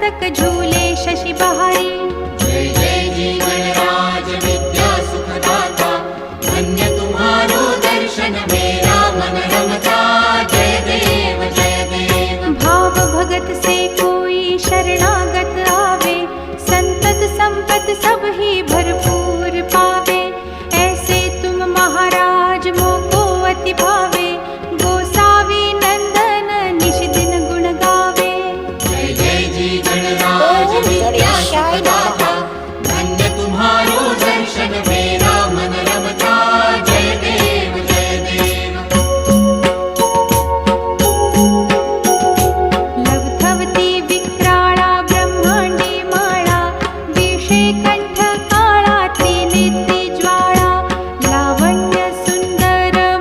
मस्तक झूले शशि बहारी। जय जय जीवन राज विद्या सुखदाता, धन्य तुम्हारो दर्शन मेरा मन रमता। जय देव जय देव। भाव भगत से कोई शरणागत आवे, संतत संपत सब ही